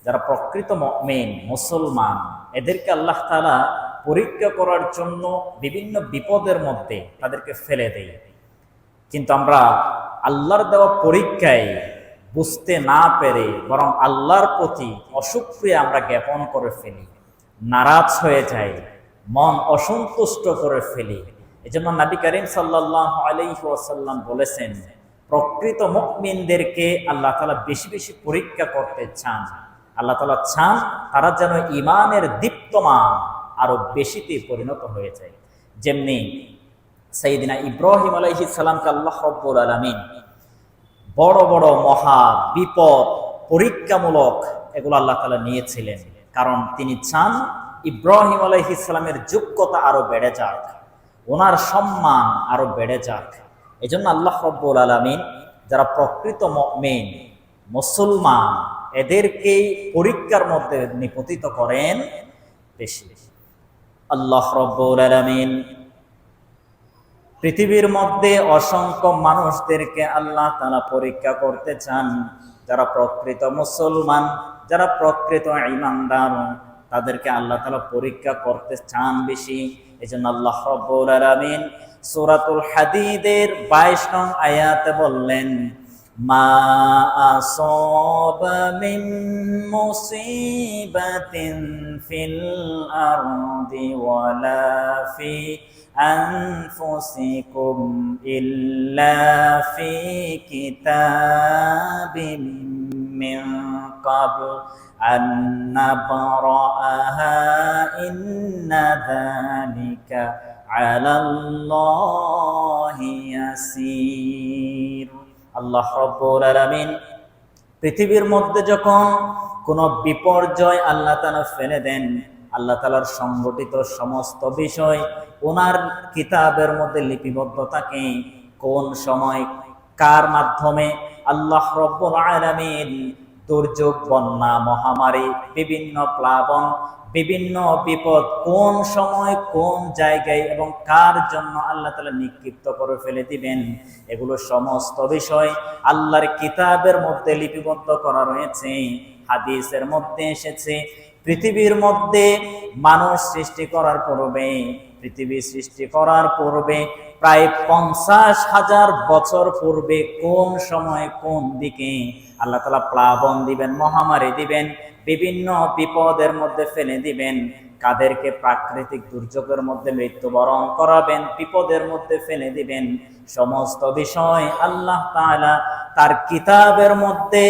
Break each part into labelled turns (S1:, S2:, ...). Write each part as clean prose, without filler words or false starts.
S1: যারা প্রকৃত মুমিন মুসলমান, এদেরকে আল্লাহ তাআলা পরীক্ষা করার জন্য বিভিন্ন বিপদের মধ্যে তাদেরকে ফেলে দেয়। কিন্তু আমরা আল্লাহর দেওয়া পরীক্ষায় বুঝতে না পেরে বরং আল্লাহর প্রতি অশুকরিয়া আমরা জ্ঞাপন করে ফেলি, নারাজ হয়ে যাই, মন অসন্তুষ্ট করে ফেলি। এজন্য নবী করিম সাল্লাল্লাহু আলাইহি ওয়াসাল্লাম বলেছেন, প্রকৃত মুমিনদেরকে আল্লাহ তাআলা বেশি বেশি পরীক্ষা করতে চান। আল্লাহ তাআলা চান তারা যেন ঈমানের দীপ্তমান আরো বেশিতে পরিণত হয়ে যায়। যেমনি সাইয়েদিনা ইব্রাহিম আলাইহিস সালামকে আল্লাহ রাব্বুল আলামিন বড় বড় মহা বিপদ পরীক্ষামূলক এগুলো আল্লাহ তাআলা নিয়েছিলেন, কারণ তিনি চান ইব্রাহিম আলাইহিস সালামের যোগ্যতা আরো বেড়ে যাক, ওনার সম্মান আরো বেড়ে যাক। এজন্য আল্লাহ রাব্বুল আলামিন যারা প্রকৃত মুমিন মুসলমান এদেরকে পরীক্ষার মধ্যে নিপতিত করেন বেশি বেশি। আল্লাহ রাব্বুল আলামিন পৃথিবীর মধ্যে অসংখ্য মানুষদেরকে আল্লাহ তাআলা পরীক্ষা করতে চান। যারা প্রকৃত মুসলমান, যারা প্রকৃত ঈমানদার, তাদেরকে আল্লাহ তাআলা পরীক্ষা করতে চান বেশি। এজন্য আল্লাহ রাব্বুল আলামিন সূরাতুল হাদীদের 22 নং আয়াতে বললেন, মা আসাবা মিন মুসিবাতিন ফিল আরদি ওয়ালা ফি আনফুসিকুম ইল্লা ফি কিতাবিম মিন ক্বাবল আন নাবরাআহা ইন্না যালিকা আলাল্লাহি ইয়াসির। আল্লাহ রাব্বুল আলামিন পৃথিবীর মধ্যে যখন কোনো বিপর্যয় আল্লাহ তাআলা ফেলে দেন, আল্লাহ তাআলার সংগঠিত সমস্ত বিষয় ওনার কিতাবের মধ্যে লিপিবদ্ধ থাকে। কোন সময় কার মাধ্যমে আল্লাহ রাব্বুল আলামিন দুর্যোগ, বন্যা, মহামারী, বিভিন্ন প্লাবন, বিভিন্ন বিপদ কোন সময় কোন জায়গায় এবং কার জন্য আল্লাহ তাআলা নিক্ষিপ্ত করে ফেলে দিবেন, এগুলো সমস্ত বিষয় আল্লাহর কিতাবের মধ্যে লিপিবদ্ধ করা রয়েছে। হাদিসের মধ্যে এসেছে, পৃথিবীর মধ্যে মানুষ সৃষ্টি করার পূর্বে, পৃথিবী সৃষ্টি করার পূর্বে প্রায় 50,000 বছর পূর্বে কোন সময় কোন দিকে আল্লাহ তাআলা প্লাবন দিবেন, মহামারী দিবেন, বিভিন্ন বিপদের মধ্যে ফেলে দিবেন, কাদেরকে প্রাকৃতিক দুর্যোগের মধ্যে মৃত্যুবরণ করাবেন, বিপদের মধ্যে ফেলে দিবেন, সমস্ত বিষয় আল্লাহ তাআলা তার কিতাবের মধ্যে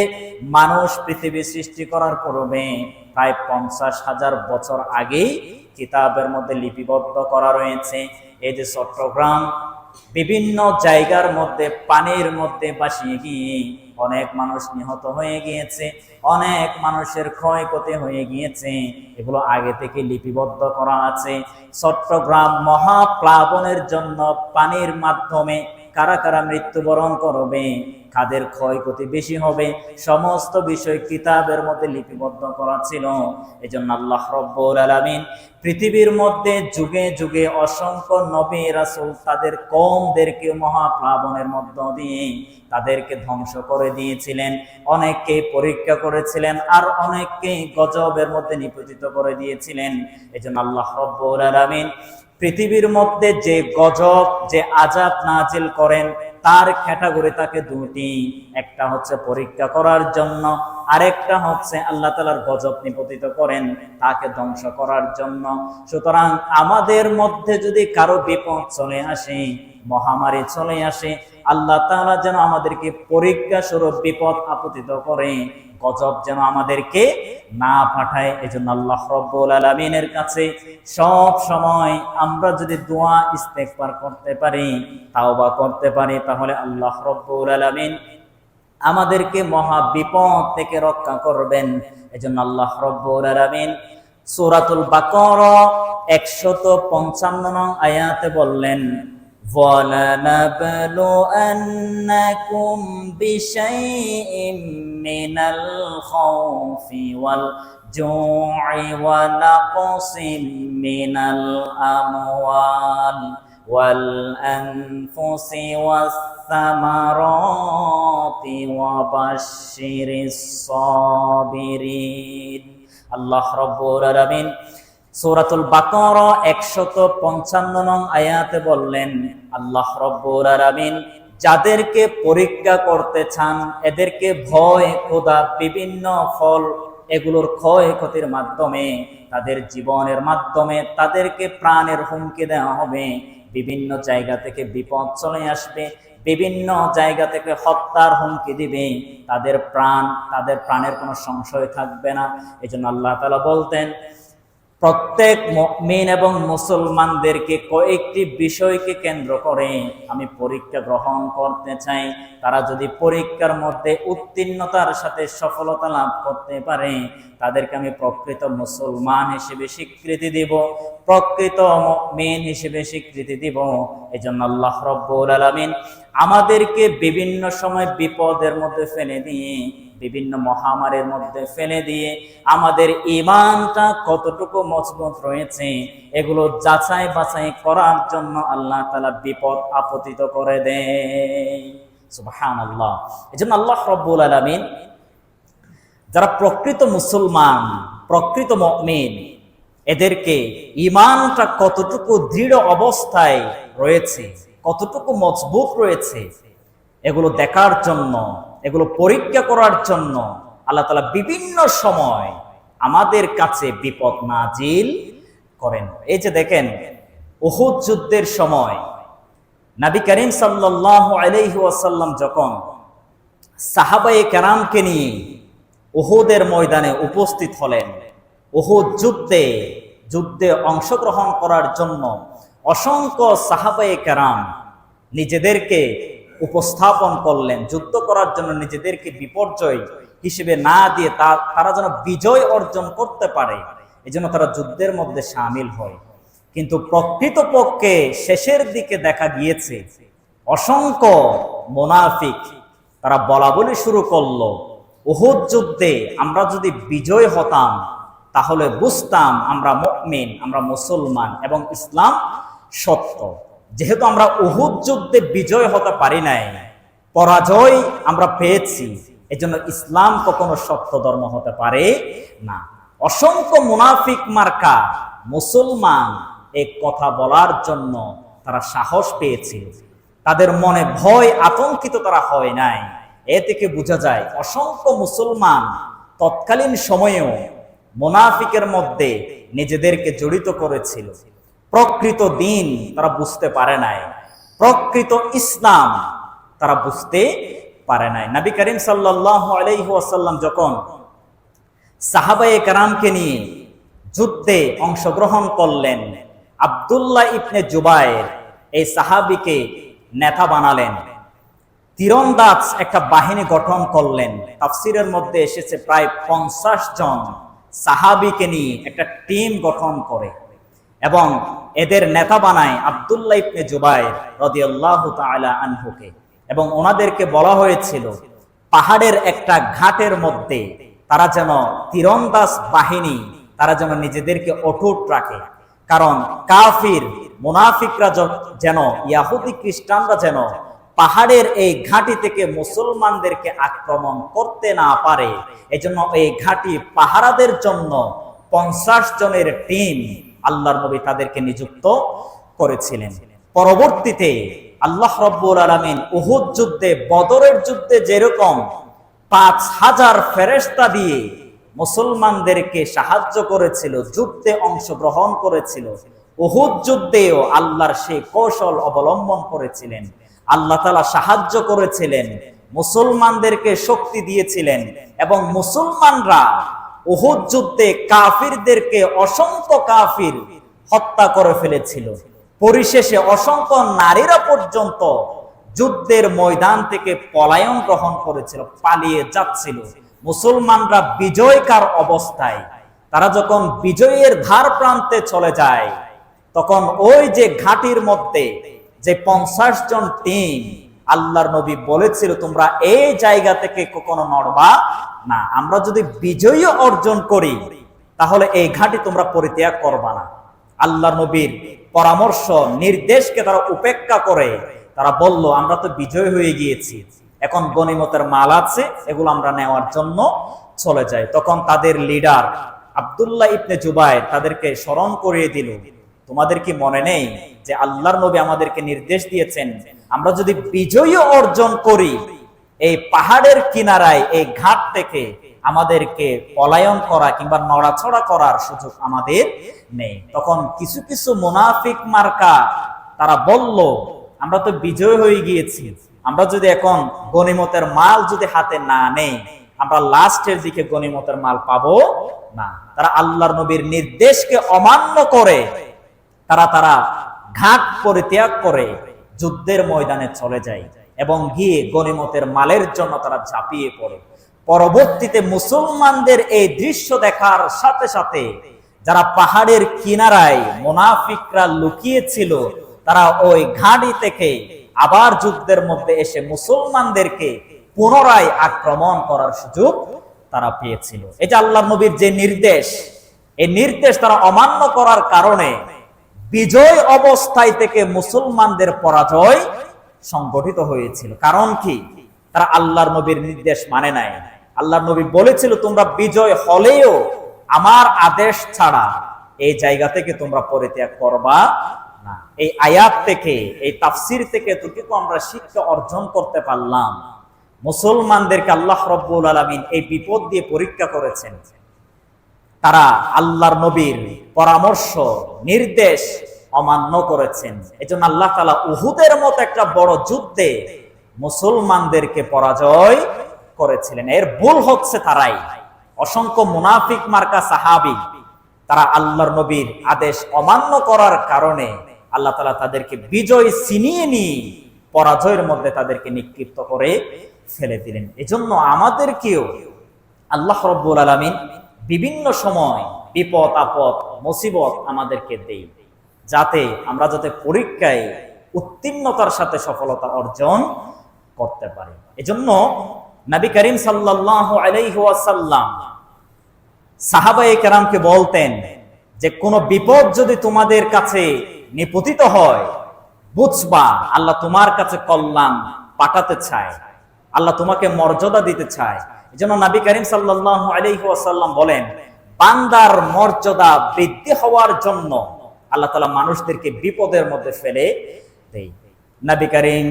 S1: মানুষ পৃথিবী সৃষ্টি করার পূর্বে প্রায় 50,000 বছর আগেই কিতাবের মধ্যে লিপিবদ্ধ করা রয়েছে। এই যে চট্টগ্রাম বিভিন্ন জায়গার মধ্যে পানির মধ্যে ভাসিয়ে গিয়ে অনেক মানুষ নিহত হয়ে গিয়েছে, অনেক মানুষের ক্ষয়ক্ষতি হয়ে গিয়েছে, এগুলো আগে থেকে লিপিবদ্ধ করা আছে। চট্টগ্রাম মহাপ্লাবনের জন্য পানির মাধ্যমে কারা কারা মৃত্যুবরণ করবে, কাদের ক্ষয়ক্ষতি বেশি হবে, সমস্ত বিষয় কিতাবের মধ্যে লিপিবদ্ধ করা ছিল। এজন্য আল্লাহ রাব্বুল আলামিন পৃথিবীর মধ্যে যুগে যুগে অসংখ্য নবী রাসূল তাদের কওমদেরকে মহাপ্লাবনের মধ্য দিয়ে তাদেরকে ধ্বংস করে দিয়েছিলেন, অনেককে পরীক্ষা করেছিলেন, আর অনেককে গজবের মধ্যে নিপতিত করে দিয়েছিলেন। এজন্য আল্লাহ রাব্বুল আলামিন পৃথিবীর মধ্যে যে গজব, যে আযাব নাজিল করেন তার ক্যাটাগরি থাকে দুটি, একটা হচ্ছে পরীক্ষা করার জন্য, আরেকটা হচ্ছে আল্লাহ তাআলার গজব নিপতিত করেন তাকে ধ্বংস করার জন্য। সুতরাং আমাদের মধ্যে যদি কারো বিপদ চলে আসে, মহামারী চলে আসে, আল্লাহ তাআলা যেন আমাদেরকে পরীক্ষা স্বরূপ বিপদ আপতিত করে, গজব যেন আমাদেরকে না পাঠায়। এজন্য আল্লাহ রাব্বুল আলামিনের কাছে সব সময় আমরা যদি দোয়া ইস্তেগফার করতে পারি, তাওবা করতে পারি, তাহলে আল্লাহ রাব্বুল আলামিন আমাদেরকে মহা বিপদ থেকে রক্ষা করবেন। এজন্য আল্লাহ রাব্বুল আলামিন সূরাতুল বাকারা 155 নং আয়াতে বললেন, وَلَنَبْلُوَنَّكُمْ بِشَيْءٍ مِّنَ الْخَوْفِ وَالْجُوعِ وَنَقْصٍ مِّنَ الْأَمْوَالِ والأنفس والثمرات وبشر الصابرين আল্লাহ রাব্বুল আলামিন সূরাতুল বাকারা 155 নং আয়াতে বললেন, আল্লাহ রাব্বুল আলামিন যাদেরকে পরীক্ষা করতে চান এদেরকে ভয়, ক্ষুধা, বিভিন্ন ফল এগুলোর ক্ষয়ক্ষতির মাধ্যমে, তাদের জীবনের মাধ্যমে তাদেরকে প্রাণের হুমকি দেওয়া হবে। বিভিন্ন জায়গা থেকে বিপদ চলে আসবে, বিভিন্ন জায়গা থেকে হত্যার হুমকি দিবে, তাদের প্রাণের কোনো সংশয় থাকবে না। এজন্য আল্লাহ তাআলা বলতেন, প্রত্যেক মুমিন এবং মুসলমানদেরকে কয়েকটি বিষয়কে কেন্দ্র করে আমি পরীক্ষা গ্রহণ করতে চাই। তারা যদি পরীক্ষার মধ্যে উত্তীর্ণতার সাথে সফলতা লাভ করতে পারে, তাদেরকে আমি প্রকৃত মুসলমান হিসেবে স্বীকৃতি দিব, প্রকৃত মুমিন হিসেবে স্বীকৃতি দিব। এজন্য আল্লাহ রাব্বুল আলামিন আমাদেরকে বিভিন্ন সময় বিপদের মধ্যে ফেলে দিয়ে, বিভিন্ন মহামারীর মধ্যে ফেলে দিয়ে আমাদের ঈমানটা কতটুকু মজবুত রয়েছে এগুলো যাচাই বাছাই করার জন্য আল্লাহ তাআলা বিপদ আপতিত করে দেয়। সুবহানাল্লাহ। এজন্য আল্লাহ রাব্বুল আলামিন যারা প্রকৃত মুসলমান, প্রকৃত মুমিন, এদেরকে ঈমানটা কতটুকু দৃঢ় অবস্থায় রয়েছে, কতটুকু মজবুত রয়েছে এগুলো দেখার জন্য, এগুলো পরীক্ষা করার জন্য আল্লাহ তাআলা বিভিন্ন সময় আমাদের কাছে বিপদ নাজিল করেন। এই যে দেখেন, উহুদ যুদ্ধের সময় নবী করিম সাল্লাল্লাহু আলাইহি ওয়াসাল্লাম যখন সাহাবায়ে কেরামকে নিয়ে উহুদের ময়দানে উপস্থিত হলেন, উহুদ যুদ্ধে অংশগ্রহণ করার জন্য অসংখ্য সাহাবায়ে কেরাম নিজেদেরকে উপস্থাপন করলেন, যুদ্ধ করার জন্য নিজেদেরকে বিপর্যয় হিসেবে না দিয়ে তারা যেন বিজয় অর্জন করতে পারে, এজন্য তারা যুদ্ধের মধ্যে শামিল হয়। কিন্তু প্রকৃতপক্ষে শেষের দিকে দেখা গিয়েছে অসংখ্য মুনাফিক তারা বলা বলি শুরু করলো, উহুদ যুদ্ধে আমরা যদি বিজয় হতাম তাহলে বুঝতাম আমরা মুমিন, আমরা মুসলমান এবং ইসলাম সত্য। যেহেতু আমরা উহুদ যুদ্ধে বিজয় হতে পারি নাই, পরাজয় আমরা পেয়েছি, এজন্য ইসলাম কখনো সত্য ধর্ম হতে পারে না। অসংখ্য মুনাফিক মার্কা মুসলমান এই কথা বলার জন্য তারা সাহস পেয়েছিল, তাদের মনে ভয় আতঙ্কিত তারা হয় নাই। এ থেকে বোঝা যায় অসংখ্য মুসলমান তৎকালীন সময়েও মুনাফিকের মধ্যে নিজেদেরকে জড়িত করেছিল। প্রকৃত দিন তারা বুঝতে পারে নাই, প্রকৃত ইসলাম তারা বুঝতে পারে নাই। নবী করিম সাল্লাল্লাহু আলাইহি ওয়াসাল্লাম যখন সাহাবায়ে কেরামকে নিয়ে যুদ্ধে অংশগ্রহণ করলেন, আব্দুল্লাহ ইবনে জুবায়ের এই সাহাবীকে নেতা বানালেন, তীরন্দাজ একটা বাহিনী গঠন করলেন। তাফসিরের মধ্যে এসেছে প্রায় 50 জন সাহাবীকে নিয়ে একটা টিম গঠন করে এবং এদের নেতা বানায় আব্দুল্লাহ ইবনে জুবায়ের রাদিয়াল্লাহু তাআলা আনহুকে। এবং ওনাদেরকে বলা হয়েছিল পাহাড়ের একটা ঘাটের মধ্যে তারা যেন তীরন্দাজ বাহিনী তারা যেন নিজেদেরকে অটুট রাখে, কারণ কাফির মুনাফিকরা যেন, ইহুদি খ্রিস্টানরা যেন পাহাড়ের এই ঘাঁটি থেকে মুসলমানদেরকে আক্রমণ করতে না পারে, এজন্য এই ঘাঁটি পাহারাদের জন্য 50 জনের টিম আল্লাহর নবী তাদেরকে নিযুক্ত করেছিলেন। পরবর্তীতে আল্লাহ রাব্বুল আলামিন উহুদ যুদ্ধে, বদরের যুদ্ধে যেরকম 5000 ফেরেশতা দিয়ে মুসলমানদেরকে সাহায্য করেছিল, যুদ্ধে অংশগ্রহণ করেছিল, উহুদ যুদ্ধেও আল্লাহর সেই কৌশল অবলম্বন করেছিলেন। আল্লাহ তাআলা সাহায্য করেছিলেন, মুসলমানদেরকে শক্তি দিয়েছিলেন এবং মুসলমানরা উহুদ যুদ্ধে কাফিরদেরকে অসংখ্য কাফির হত্যা করে ফেলেছিল। পরিশেষে অসংখ্য নারীরা পর্যন্ত যুদ্ধের ময়দান থেকে পলায়ন গ্রহণ করেছিল, পালিয়ে যাচ্ছিল। মুসলমানরা বিজয়কার অবস্থায় তারা যখন বিজয়ের ধার প্রান্তে চলে যায়, তখন ওই যে ঘাটির মধ্যে যে 50 জন টিম আল্লাহর নবী বলেছিল তোমরা এই জায়গা থেকে কখনো নড়বা না, আমরা যদি বিজয় অর্জন করি তাহলে এই ঘাটি তোমরা পরিত্যাগ করবা না। আল্লাহর নবীর পরামর্শ নির্দেশকে তারা উপেক্ষা করে তারা বলল, আমরা তো বিজয় হয়ে গিয়েছি, এখন গনিমতের মাল আছে, এগুলো আমরা নেওয়ার জন্য চলে যাই। তখন তাদের লিডার আব্দুল্লাহ ইবনে জুবাইর তাদেরকে স্মরণ করিয়ে দিল, তোমাদের কি মনে নেই যে আল্লাহর নবী আমাদেরকে নির্দেশ দিয়েছেন, আমরা যদি বিজয় অর্জন করি এই পাহাড়ের কিনারায় এই ঘাট থেকে আমাদেরকে পলায়ন করা কিংবা নড়াছড়া করার সুযোগ আমাদের নেই। তখন কিছু কিছু মুনাফিক মার্কা তারা বলল, আমরা তো বিজয় হয়ে গিয়েছি, আমরা যদি এখন গনিমতের মাল যদি হাতে না নেই, আমরা লাস্টের দিকে গনিমতের মাল পাবো না। তারা আল্লাহর নবীর নির্দেশকে অমান্য করে তারা ঘাট পরিত্যাগ করে যুদ্ধের ময়দানে চলে যায় এবং গিয়ে গনিমতের মালের জন্য তারা ঝাঁপিয়ে পড়ে। পরবর্তীতে মুসলমানদের এই দৃশ্য দেখার সাথে সাথে যারা পাহাড়ের কিনারায় মুনাফিকরা লুকিয়েছিল, তারা ওই ঘাঁটি থেকে আবার যুদ্ধের মধ্যে এসে মুসলমানদেরকে পুনরায় আক্রমণ করার সুযোগ তারা পেয়েছিল। এটা আল্লাহর নবীর যে নির্দেশ, এই নির্দেশ তারা অমান্য করার কারণে বিজয় অবস্থায় থেকে মুসলমানদের পরাজয় সংগঠিত হয়েছিল। কারণ কি? তারা আল্লাহর নবীর নির্দেশ মানে নাই। আল্লাহর নবী বলেছিল, তোমরা বিজয় হলেও আমার আদেশ ছাড়া এই জায়গা থেকে তোমরা পরিত্যাগ করবা না। এই আয়াত থেকে, এই তাফসির থেকে এতটুকু আমরা শিক্ষা অর্জন করতে পারলাম, মুসলমানদেরকে আল্লাহ রাব্বুল আলামিন এই বিপদ দিয়ে পরীক্ষা করেছেন। তারা আল্লাহর নবীর পরামর্শ নির্দেশ অমান্য করেছেন। এজন্য আল্লাহ তাআলা উহুদের মতো একটা বড় যুদ্ধে মুসলমানদেরকে পরাজয় করেছিলেন। এর ভুল হচ্ছে তারাই, অসংখ্য মুনাফিক মার্কা সাহাবী, তারা আল্লাহর নবীর আদেশ অমান্য করার কারণে আল্লাহ তাআলা তাদেরকে বিজয় ছিনিয়ে নিয়ে পরাজয়ের মধ্যে তাদেরকে নিক্ষিপ্ত করে ফেলে দিলেন। এজন্য আমাদেরকেও আল্লাহ রাব্বুল আলামিন বিভিন্ন সময় বিপদ আপদ মুসিবত আমাদেরকে দেয়, যাতে আমরা পরীক্ষায় উত্তীর্ণতার সাথে সফলতা অর্জন করতে পারি। এজন্য নবী করিম সাল্লাল্লাহু আলাইহি ওয়াসাল্লাম সাহাবায়ে কেরামকে বলতেন যে কোন বিপদ যদি তোমাদের কাছে নিপতিত হয়, বুঝবা আল্লাহ তোমার কাছে কল্যাণ পাঠাতে চায়, আল্লাহ তোমাকে মর্যাদা দিতে চায়। এজন্য নবী করিম সাল্লাল্লাহু আলাইহি ওয়াসাল্লাম বলেন, বান্দার মর্যাদা বৃদ্ধি হওয়ার জন্য আল্লাহ তাআলা মানুষদেরকে বিপদের মধ্যে ফেলে দেয়। নবী করিম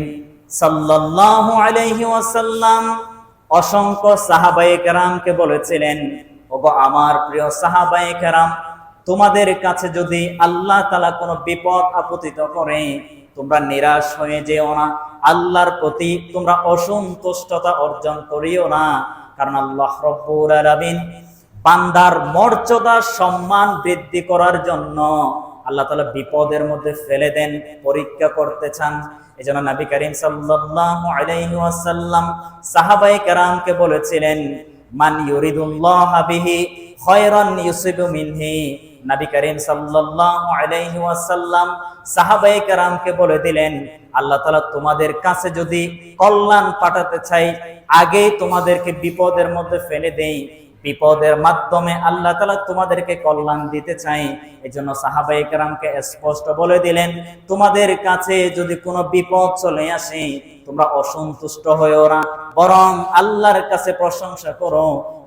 S1: সাল্লাল্লাহু আলাইহি ওয়াসাল্লাম অসংখ্য সাহাবায়ে কেরামকে বলেছিলেন, ওগো আমার প্রিয় সাহাবায়ে কেরাম, তোমাদের কাছে যদি আল্লাহ তাআলা কোনো বিপদ আপতিত করে, তোমরা নিরাশ হয়ে যেও না, আল্লাহর প্রতি তোমরা অসন্তুষ্টতা অর্জন করিও না। কারণ আল্লাহ রাব্বুল আলামিন বান্দার মর্যাদা সম্মান বৃদ্ধি করার জন্য আল্লাহ তাআলা বিপদের মধ্যে ফেলে দেন, পরীক্ষা করতে চান। এজন্য নবী করিম সাল্লাল্লাহু আলাইহি ওয়াসাল্লাম সাহাবায়ে কেরামকে বলেছিলেন, মান ইউরিদুল্লাহু বিহি খায়রান ইউসিবু মিনহি। নবী করিম সাল্লাল্লাহু আলাইহি ওয়াসাল্লাম সাহাবায়ে কেরামকে বলে দিলেন, আল্লাহ তাআলা তোমাদের কাছে যদি কল্যাণ পাঠাতে চাই, আগে তোমাদেরকে বিপদের মধ্যে ফেলে দেই, বিপদের মাধ্যমে আল্লাহ তাআলা তোমাদেরকে কল্যাণ দিতে চাই। এজন্য সাহাবায়ে কেরামকে স্পষ্ট বলে দিলেন, তোমাদের কাছে যদি কোনো বিপদ চলে আসে, তোমরা অসন্তুষ্ট হইও না, বরং আল্লাহর কাছে প্রশংসা করো,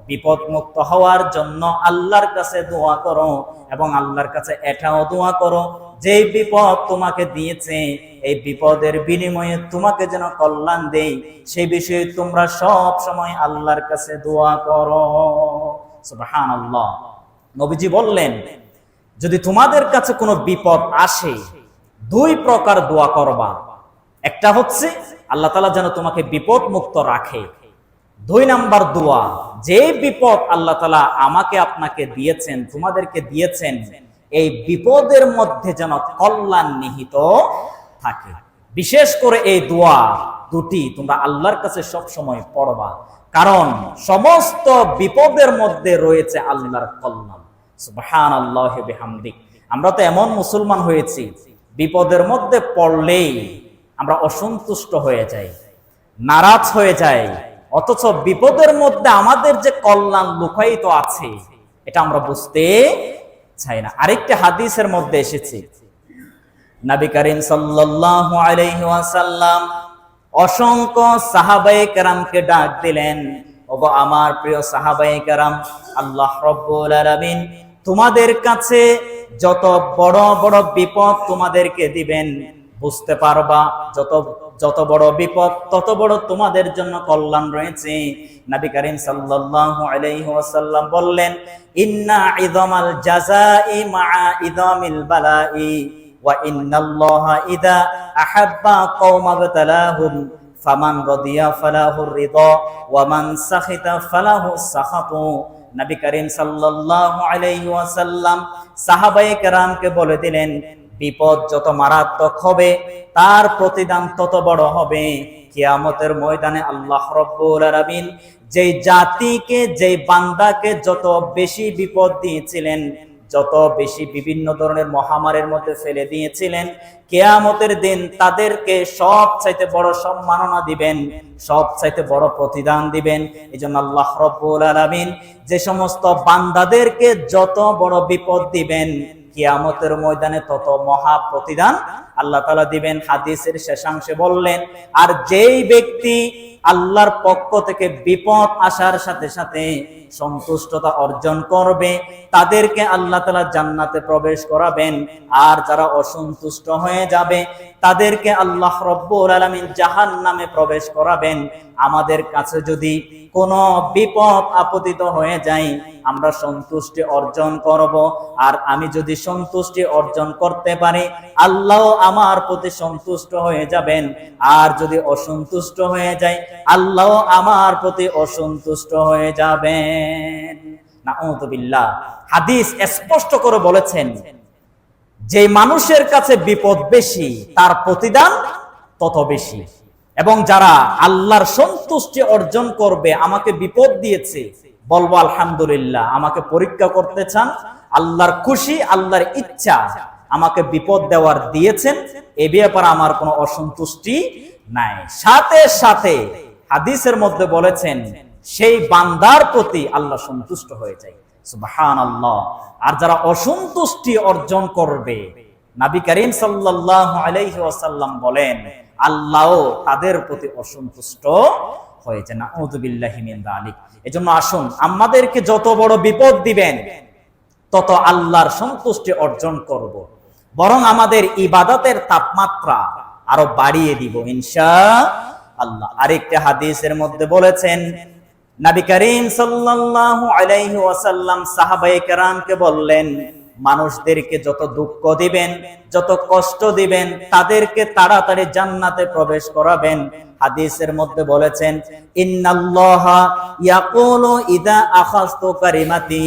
S1: বিপদ মুক্ত হওয়ার জন্য আল্লাহর কাছে দোয়া করো এবং আল্লাহর কাছে এটাও দোয়া করো যে বিপদ তোমাকে দিয়েছে, এই বিপদের বিনিময়ে তোমাকে যেন কল্যাণ দেই, সেই বিষয়ে তোমরা সব সময় আল্লাহর কাছে দোয়া করো। সুবহানাল্লাহ। নবীজি বললেন, যদি তোমাদের কাছে কোনো বিপদ আসে, দুই প্রকার দোয়া করবা। একটা হচ্ছে আল্লাহ তাআলা যেন তোমাকে বিপদ মুক্ত রাখে। দুই নাম্বার দোয়া, যে বিপদ আল্লাহ তাআলা আমাকে আপনাকে দিয়েছেন, তোমাদেরকে দিয়েছেন, এই বিপদের মধ্যে যেন কল্যাণ নিহিত থাকে। বিশেষ করে এই দোয়া দুটি তোমরা আল্লাহর কাছে সব সময় পড়বা, কারণ সমস্ত বিপদের মধ্যে রয়েছে আল্লাহর কল্যাণ। সুবহানাল্লাহি ওয়া বিহামদিহি। আমরা তো এমন মুসলমান হয়েছি, বিপদের মধ্যে পড়লেই আমরা অসন্তুষ্ট হয়ে যাই, নারাজ হয়ে যাই, অথচ বিপদের মধ্যে আমাদের যে কল্যাণ লুকায়িত আছে এটা আমরা বুঝতে চাই না। আরেকটা হাদিসের মধ্যে এসেছে, নবী করিম সাল্লাল্লাহু আলাইহি ওয়াসাল্লাম অসংখ্য সাহাবায়ে কেরামকে ডাক দিলেন, ওগো আমার প্রিয় সাহাবায়ে কেরাম, আল্লাহ রাব্বুল আলামিন তোমাদের কাছে যত বড় বড় বিপদ তোমাদেরকে দিবেন, বুঝতে পারবা যত বড় বিপদ তত বড় তোমাদের জন্য কল্যাণ রয়েছে। নবী করিম সাল্লাল্লাহু আলাইহি ওয়াসাল্লাম বললেন, ইন্না ইযামাল জাযাই মা'a ইযামিল বালাই ওয়া ইন্নাল্লাহা ইযা আহাব্বা কওমান বাতালাহুম ফামান রাদিয়া ফালাহুর রিদা ওয়া মান সাখিতা ফালাহুস সাখাতু। নবী করিম সাল্লাল্লাহু আলাইহি ওয়াসাল্লাম সাহাবায়ে কেরামকে বলে দিলেন, বিপদ যত মারাত্মক হবে তার প্রতিদান তত বড় হবে। কিয়ামতের ময়দানে আল্লাহ রাব্বুল আলামিন যেই জাতিকে, যেই বান্দাকে যত বেশি বিপদ দিয়েছিলেন, যত বেশি বিভিন্ন ধরনের মহামারীর মধ্যে ফেলে দিয়েছিলেন, কিয়ামতের দিন তাদেরকে সবচাইতে বড় সম্মাননা দিবেন, সবচাইতে বড় প্রতিদান দিবেন। এজন্য আল্লাহ রাব্বুল আলামিন যে সমস্ত বান্দাদেরকে যত বড় বিপদ দিবেন, কিয়ামতের ময়দানে তত মহা প্রতিদান আল্লাহ তাআলা দিবেন। হাদিসের শেষাংশে বললেন, আর যেই ব্যক্তি আল্লাহর পক্ষ থেকে বিপদ আসার সাথে সাথে সন্তুষ্টতা অর্জন করবে, তাদেরকে আল্লাহ তাআলা জান্নাতে প্রবেশ করাবেন। আর যারা অসন্তুষ্ট হয়ে যাবে তাদেরকে আল্লাহ রাব্বুল আলামিন জাহান্নামে প্রবেশ করাবেন। আমাদের কাছে যদি কোনো বিপদ আপতিত হয়ে যায়, আমরা সন্তুষ্টি অর্জন করব। আর আমি যদি সন্তুষ্টি অর্জন করতে পারি, আল্লাহ আমার প্রতি সন্তুষ্ট হয়ে যাবেন। আর যদি অসন্তুষ্ট হয়ে যায়, আল্লাহ আমার প্রতি অসন্তুষ্ট হয়ে যাবেন। নাউযুবিল্লাহ। হাদিস স্পষ্ট করে বলেছেন, যে মানুষের কাছে বিপদ বেশি তার প্রতিদান তত বেশি। এবং যারা আল্লাহর সন্তুষ্টি অর্জন করবে, আমাকে বিপদ দিয়েছে বলবো আলহামদুলিল্লাহ, আমাকে পরীক্ষা করতে চান, আল্লাহর খুশি, আল্লাহর ইচ্ছা আমাকে বিপদ দেওয়ার দিয়েছেন, এ ব্যাপারে আমার কোনো অসন্তুষ্টি নাই। সাথে সাথে হাদিসের মধ্যে বলেছেন, সেই বান্দার প্রতি আল্লাহ সন্তুষ্ট হয়ে যায়। সুবহানাল্লাহ। আর যারা অসন্তুষ্টি অর্জন করবে, নবী করিম সাল্লাল্লাহু আলাইহি ওয়াসাল্লাম বলেন, আল্লাহ তাদের প্রতি অসন্তুষ্ট হয়েছে। নাউযুবিল্লাহি মিন যালিক। এজন্য আসুন, আমাদেরকে যত বড় বিপদ দিবেন তত আল্লাহর সন্তুষ্টি অর্জন করব, বরং আমাদের ইবাদতের তাপমাত্রা আরো বাড়িয়ে দিব ইনশাআল্লাহ। আরেকটা হাদিসের মধ্যে বলেছেন, নবী করিম সাল্লাল্লাহু আলাইহি ওয়াসাল্লাম সাহাবায়ে কেরামকে বললেন, মানুষদেরকে যত দুঃখ দিবেন, যত কষ্ট দিবেন, তাদেরকে তাড়াতাড়ি জান্নাতে প্রবেশ করাবেন। হাদিসের মধ্যে বলেছেন, ইন্নাল্লাহা ইয়াকুলু ইযা আখাযতু কারিমাতি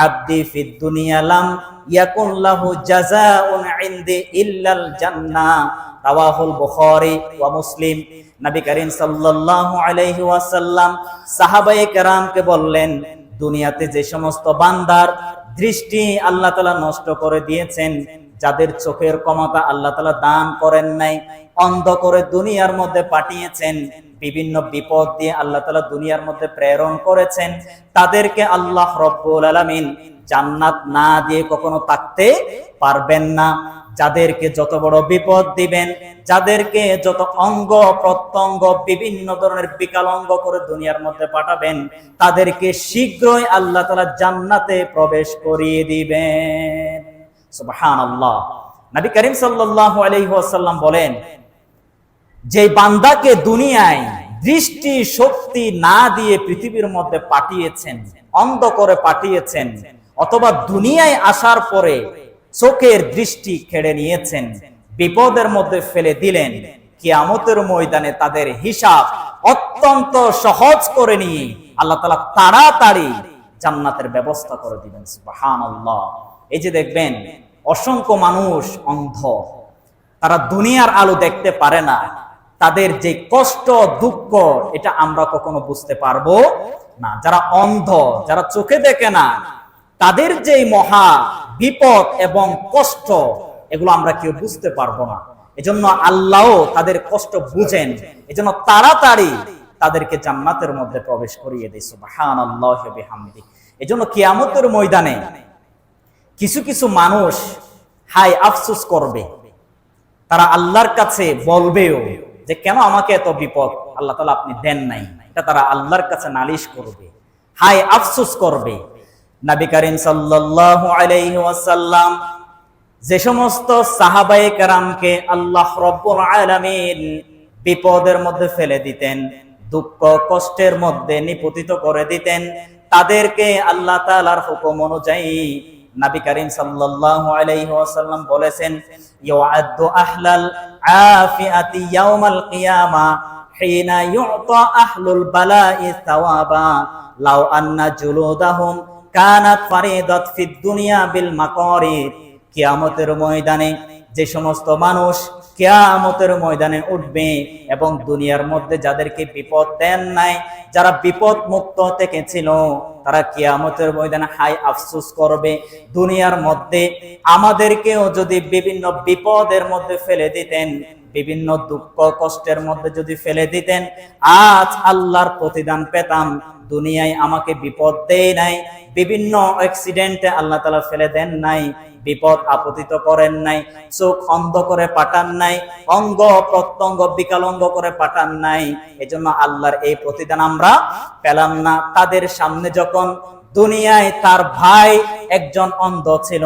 S1: আবদি ফিদ দুনিয়া লাম ইয়াকুন লাহু জাযাউন ইনদি ইল্লাল জান্নাহ। রাওয়াহুল বুখারী ওয়া মুসলিম। নবী করিম সাল্লাল্লাহু আলাইহি ওয়াসাল্লাম সাহাবায়ে কেরামকে বললেন, দুনিয়াতে যে সমস্ত বান্দার দৃষ্টি আল্লাহ তাআলা নষ্ট করে দিয়েছেন, যাদের চোখের ক্ষমতা আল্লাহ তাআলা দান করেন নাই, অন্ধ করে দুনিয়ার মধ্যে পাঠিয়েছেন, বিভিন্ন বিপদ দিয়ে আল্লাহ তাআলা দুনিয়ার মধ্যে প্রেরণ করেছেন, তাদেরকে আল্লাহ রাব্বুল আলামিন জান্নাত না দিয়ে কখনো থাকতে পারবেন না। যাদেরকে যত বড় বিপদ দিবেন, যাদেরকে যত অঙ্গ প্রত্যঙ্গ বিভিন্ন ধরনের বিকলাঙ্গ করে দুনিয়ার মধ্যে পাঠাবেন, তাদেরকে শীঘ্রই আল্লাহ তাআলা জান্নাতে প্রবেশ করিয়ে দিবেন। সুবহানাল্লাহ। নবী করিম সাল্লাল্লাহু আলাইহি ওয়াসাল্লাম বলেন, যে বান্দাকে দুনিয়ায় দৃষ্টি শক্তি না দিয়ে পৃথিবীর মধ্যে পাঠিয়েছেন, অন্ধ করে পাঠিয়েছেন, অথবা দুনিয়ায় আসার পরে চোখের দৃষ্টি কেড়ে নিয়েছেন, বিপদের মধ্যে ফেলে দিলেন, কিয়ামতের ময়দানে তাদের হিসাব অত্যন্ত সহজ করে নিয়ে আল্লাহ তাআলা তাড়াতাড়ি জান্নাতের ব্যবস্থা করে দিবেন। সুবহানাল্লাহ। এই যে দেখবেন, অসংখ্য মানুষ অন্ধ, তারা দুনিয়ার আলো দেখতে পারে না, তাদের যে কষ্ট দুঃখ এটা আমরা কখনো বুঝতে পারবো না। যারা অন্ধ, যারা চোখে দেখে না, তাদের যে মহা বিপদ এবং কষ্ট, এগুলো আমরা কেউ বুঝতে পারবো না। এজন্য আল্লাহ তাদের কষ্ট বুঝেন, এজন্য তাড়াতাড়ি তাদেরকে জান্নাতের মধ্যে প্রবেশ করিয়ে দেয়। সুবহানাল্লাহি ওয়া বিহামদিহি। এজন্য কিয়ামতের ময়দানে কিছু কিছু মানুষ হায় আফসোস করবে, তারা আল্লাহর কাছে বলবেও যে কেন আমাকে এত বিপদ আল্লাহ তাআলা আপনি দেন নাই, এটা তারা আল্লাহর কাছে নালিশ করবে, হায় আফসোস করবে। নবী করিম সাল্লাল্লাহু আলাইহি ওয়াসাল্লাম যে সমস্ত সাহাবায়ে কেরামকে আল্লাহ রাব্বুল আলামিন বিপদের মধ্যে ফেলে দিতেন, দুঃখ কষ্টের মধ্যে নিপতিত করে দিতেন, তাদেরকে আল্লাহ তাআলার হুকুম অনুযায়ী নবী করিম সাল্লাল্লাহু আলাইহি ওয়াসাল্লাম বলেছেন, ইউআদ্দু আহলাল আফিয়াতি ইয়াউমাল কিয়ামা হিনা ইউতা আহলুল বালা'i সাওয়াবা লাউ আন্না জুলুদাহুম কানাত ফারিদাত ফিদ দুনিয়া বিল মাকারিদ। কিয়ামতের ময়দানে যে সমস্ত মানুষ কিয়ামতের ময়দানে উঠবে এবং দুনিয়ার মধ্যে যাদেরকে বিপদ দেন নাই, যারা বিপদ মুক্ত থেকে ছিল, তারা কিয়ামতের ময়দানে হায় আফসোস করবে, দুনিয়ার মধ্যে আমাদেরকেও যদি বিভিন্ন বিপদের মধ্যে ফেলে দিতেন, বিভিন্ন দুঃখ কষ্টের মধ্যে যদি ফেলে দিতেন, আজ আল্লাহর প্রতিদান পেতাম। দুনিয়ায় আমাকে বিপদ দেয় নাই, বিভিন্ন অ্যাক্সিডেন্টে আল্লাহ তাআলা ফেলে দেন নাই, বিপদ আপতিত করেন নাই, চোখ অন্ধ করে পাঠান নাই, অঙ্গ প্রত্যঙ্গ বিকলাঙ্গ করে পাঠান নাই, এজন্য আল্লাহর এই প্রতিদান আমরা পেলাম না। তাদের সামনে যখন দুনিয়ায় তার ভাই একজন অন্ধ ছিল,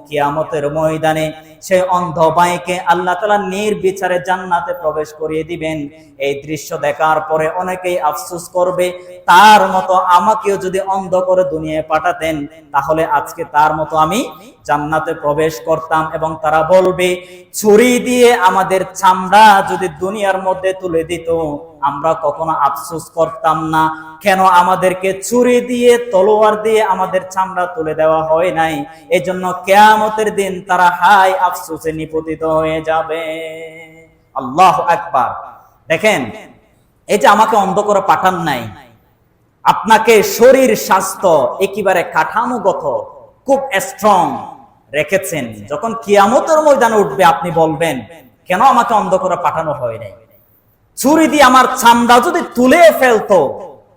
S1: কিয়ামতের ময়দানে সেই অন্ধ ভাইকে আল্লাহ তাআলা নির্বিচারে জান্নাতে প্রবেশ করিয়ে দিবেন। এই দৃশ্য দেখার পরে অনেকেই আফসোস করবে, তার মতো আমাকেও যদি অন্ধ করে দুনিয়ায় পাঠাতেন, তাহলে আজকে তার মতো আমি জান্নাতে প্রবেশ করতাম। এবং তারা বলবে, ছুরি দিয়ে আমাদের চামড়া যদি দুনিয়ার মধ্যে তুলে দিত, আমরা কখনো আফসোস করতাম না, কেন আমাদেরকে ছুরি দিয়ে তলোয়ার দিয়ে আমাদের চামড়া তুলে দেওয়া হয় নাই। এজন্য কিয়ামতের দিন তারা হায় আফসোসে নিপতিত হয়ে যাবে। আল্লাহু আকবার। দেখেন, এই যে আমাকে অন্ধ করে পাঠান নাই, আপনাকে শরীর স্বাস্থ্য একেবারে কাঠামোগত খুব স্ট্রং রেখেছেন। যখন কিয়ামতের ময়দানে উঠবে, আপনি বলবেন কেন আমাকে অন্ধ করে পাঠানো হয় নাই। ছুরি দিয়ে আমার চামড়া যদি তুলে ফেলতো,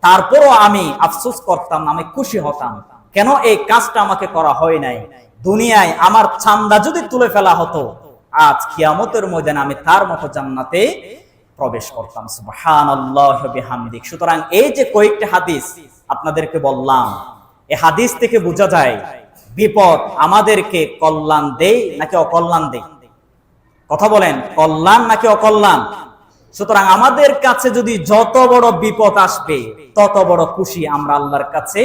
S1: তারপরও আমি আফসোস করতাম না, আমি খুশি হতাম, কেন এই কাজটা আমাকে করা হয় নাই। দুনিয়ায় আমার চামড়া যদি তুলে ফেলা হতো, আজ কিয়ামতের ময়দানে আমি তার মতো জান্নাতে প্রবেশ করতাম। সুবহানাল্লাহি ওয়া বিহামদিহি। সুতরাং এই যে কয়েকটি হাদিস আপনাদেরকে বললাম, এই হাদিস থেকে বোঝা যায় বিপদ আমাদেরকে কল্যাণ দেয় নাকি অকল্যাণ দেয়। কথা বলেন, কল্যাণ নাকি অকল্যাণ? সুতরাং আমাদের কাছে যদি যত বড় বিপদ আসবে, তত বড় খুশি আমরা আল্লাহর কাছে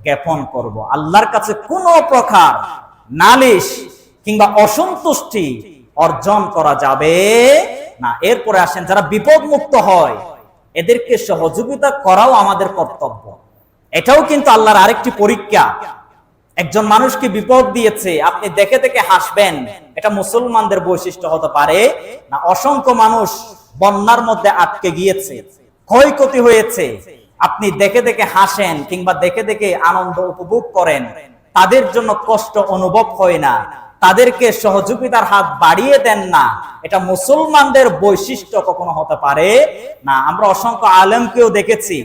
S1: জ্ঞাপন করব। আল্লাহর কাছে কোনো প্রকার নালিশ কিংবা অসন্তুষ্টি অর্জন করা যাবে না। এরপরে আসেন, যারা বিপদ মুক্ত হয় এদেরকে সহযোগিতা করাও আমাদের কর্তব্য। এটাও কিন্তু আল্লাহর আরেকটি পরীক্ষা। একজন মানুষকে বিপদ দিয়েছে, আপনি দেখে দেখে হাসবেন, এটা মুসলমানদের বৈশিষ্ট্য হতে পারে না। অসংখ্য মানুষ বন্যার মধ্যে আটকে গিয়েছে, ক্ষয়ক্ষতি হয়েছে, আপনি দেখে দেখে হাসেন কিংবা দেখে দেখে আনন্দ উপভোগ করেন, তাদের জন্য কষ্ট অনুভব হয় না, তাদেরকে সহযোগিতার হাত বাড়িয়ে দেন না। এটা মুসলমানদের বৈশিষ্ট্য কখনো হতে পারে না। আমরা অসংখ্য আলেমকেও দেখেছি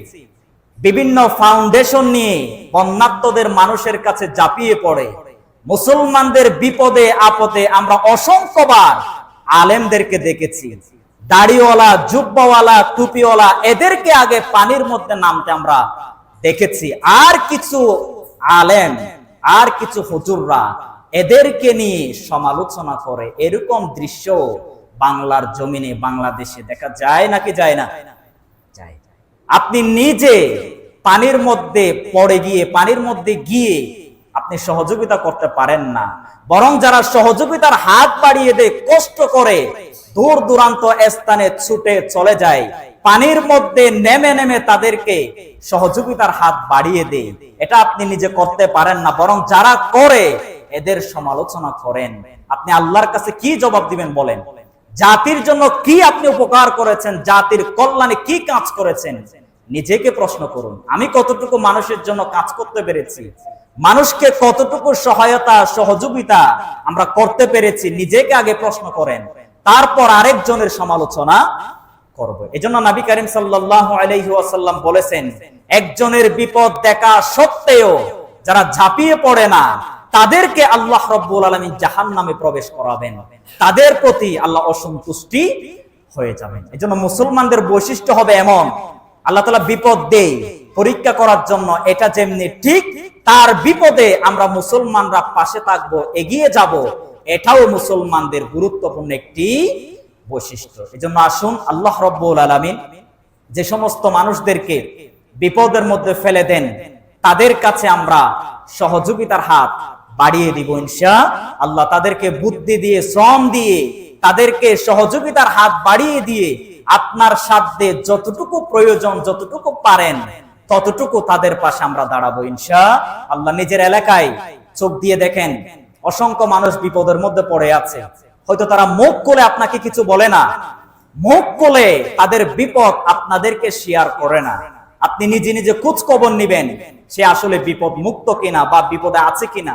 S1: বিভিন্ন ফাউন্ডেশন নিয়ে বন্যার্তদের মানুষের কাছে ঝাঁপিয়ে পড়ে। মুসলমানদের বিপদে আপদে আমরা অসংখ্যবার আলেমদেরকে দেখেছি, দাড়িওয়ালা, জুব্বাওয়ালা, টুপিওয়ালা, এদেরকে আগে পানির মধ্যে নামতে আমরা দেখেছি। আর কিছু আলেম, আর কিছু হুজুররা এদেরকে নিয়ে সমালোচনা করে। এরকম দৃশ্য বাংলার জমিনে, বাংলাদেশে দেখা যায় নাকি যায় না? যায়। আপনি নিজে পানির মধ্যে পড়ে গিয়ে, পানির মধ্যে গিয়ে আপনি সহযোগিতা করতে পারেন না, বরং যারা সহযোগিতার হাত বাড়িয়ে দেয়, কষ্ট করে দূর দূরান্ত স্থানে ছুটে চলে যায়, পানির মধ্যে নেমে নেমে তাদেরকে সহযোগিতার হাত বাড়িয়ে দেয়, এটা আপনি নিজে করতে পারেন না, বরং যারা করে এদের সমালোচনা করেন। আপনি আল্লাহর কাছে কি জবাব দিবেন বলেন? জাতির জন্য কি আপনি উপকার করেছেন? জাতির কল্যাণে কি কাজ করেছেন? নিজেকে প্রশ্ন করুন, আমি কতটুকু মানুষের জন্য কাজ করতে পেরেছি, মানুষকে কতটুকু সহায়তা সহযোগিতা আমরা করতে পেরেছি? নিজেকে আগে প্রশ্ন করেন, তারপর আরেকজনের সমালোচনা করব। এজন্য নবী করিম সাল্লাল্লাহু আলাইহি ওয়াসাল্লাম বলেছেন, একজনের বিপদ দেখা সত্ত্বেও যারা ঝাঁপিয়ে পড়ে না, তাদেরকে আল্লাহ রাব্বুল আলামিন জাহান্নামে প্রবেশ করাবেন, তাদের প্রতি আল্লাহ অসন্তুষ্টি হয়ে যাবেন। এজন্য মুসলমানদের বৈশিষ্ট্য হবে এমন, আল্লাহ তাআলা বিপদ দেয় পরীক্ষা করার জন্য, এটা যেমনি ঠিক তার বিপদে আমরা মুসলমানরা পাশে থাকবো, এগিয়ে যাব, এটাও মুসলমানদের গুরুত্বপূর্ণ একটি বৈশিষ্ট্য। এজন্য আসুন আল্লাহ রাব্বুল আলামিন যে সমস্ত মানুষদেরকে বিপদের মধ্যে ফেলে দেন তাদের কাছে আমরা সহযোগিতার হাত বাড়িয়ে দিব ইনশাআল্লাহ। তাদেরকে বুদ্ধি দিয়ে, শ্রম দিয়ে, তাদেরকে সহযোগিতার হাত বাড়িয়ে দিয়ে আপনার সাধ্যে যতটুকু প্রয়োজন, যতটুকু পারেন ততটুকু তাদের পাশে আমরা দাঁড়াবো ইনশাআল্লাহ। নিজের এলাকায় চোখ দিয়ে দেখেন, অসংখ্য মানুষ বিপদের মধ্যে পড়ে আছে, হয়তো তারা মুখ খুলে আপনাকে কিছু বলে না, মুখ খুলে তাদের বিপদ আপনাদেরকে শেয়ার করে না। আপনি নিজে নিজে খোঁজ খবর নিবেন সে আসলে বিপদ মুক্ত কিনা বা বিপদে আছে কিনা,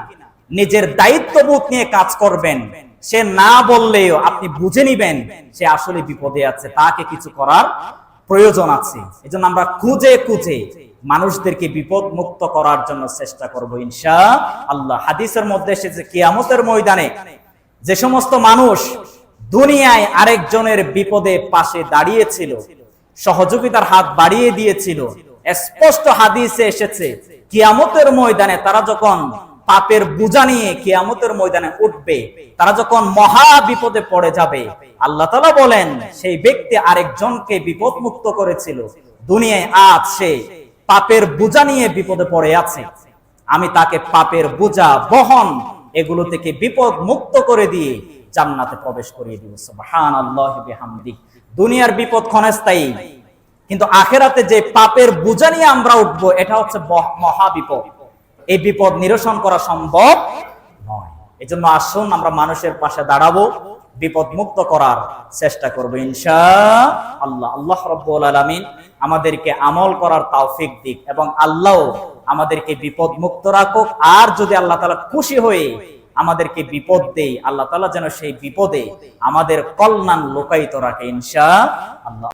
S1: নিজের দায়িত্ববোধ নিয়ে কাজ করবেন। সে না বললেও আপনি বুঝে নিবেন সে আসলে বিপদে আছে, তাকে কিছু করার প্রয়োজন আছে। এজন্য আমরা খুঁজে খুঁজে মানুষদেরকে বিপদ মুক্ত করার জন্য চেষ্টা করব ইনশাআল্লাহ। হাদিসের মধ্যে এসেছে কিয়ামতের ময়দানে যে সমস্ত মানুষ দুনিয়ায় আরেকজনের বিপদে পাশে দাঁড়িয়েছিল, সহযোগিতার হাত বাড়িয়ে দিয়েছিল, স্পষ্ট হাদিসে এসেছে কিয়ামতের ময়দানে তারা যখন পাপের বোঝা নিয়ে কিয়ামতের ময়দানে উঠবে, তারা যখন মহা বিপদে পড়ে যাবে, আল্লাহ তাআলা বলেন সেই ব্যক্তি আরেকজনকে বিপদ মুক্ত করেছিল, দুনিয়ায় আজ সে পাপের বোঝা নিয়ে বিপদে পড়ে আছে, আমি তাকে পাপের বোঝা বহন এগুলো থেকে বিপদ মুক্ত করে দিয়ে জান্নাতে প্রবেশ করিয়ে দিব। সুবহানাল্লাহি বিহামদি। দুনিয়ার বিপদ ক্ষণস্থায়ী, কিন্তু আখিরাতে যে পাপের বোঝা নিয়ে আমরা উঠবো এটা হচ্ছে মহা বিপদ। এই বিপদ নিরসন করা সম্ভব নয়। এজন্য আসুন আমরা মানুষের পাশে দাঁড়াবো, বিপদ মুক্ত করার চেষ্টা করব ইনশাআল্লাহ। আল্লাহ রাব্বুল আলামিন আমাদেরকে আমল করার তৌফিক দিক এবং আল্লাহ আমাদেরকে বিপদ মুক্ত রাখুক। আর যদি আল্লাহ তাআলা খুশি হয়ে আমাদেরকে বিপদ দেয়, আল্লাহ তাআলা যেন সেই বিপদে আমাদের কল্যাণ লুকায়িত রাখে ইনশাআল্লাহ।